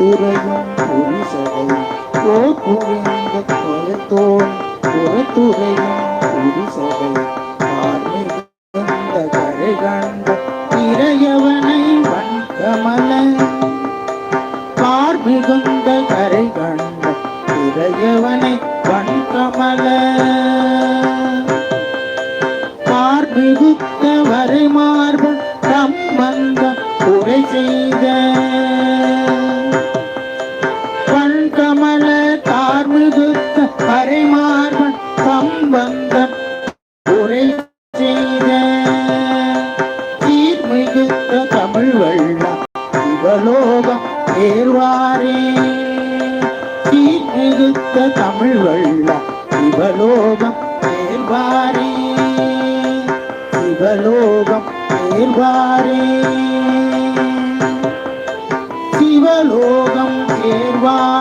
துறையும் புரிசடை ஓர் புரிந்த கொயத்தோன் புறத்துறையும் புரிசடை ஆர்மிகுந்த கரை கண்ட இறையவனை வன்கமல பார்மிகுந்த கரை கண்ட இறையவனை வன்கமல பார்மிகுத்த வரை மார்பு சம்பந்த உரை செய்த வன்கமல தார்மிகுத்த வரை மார்பு சம்பந்த உரை செய்த சீர்மிகுத்த தமிழ் வெள்ளம் சிவலோகம் ஏர்வாரே சீர்மிகுத்த தமிழ் வெள்ளம் சிவலோகம் ஏர்வாரே சிவலோகம் ஏர்வாரே சிவலோகம் ஏர்வாரே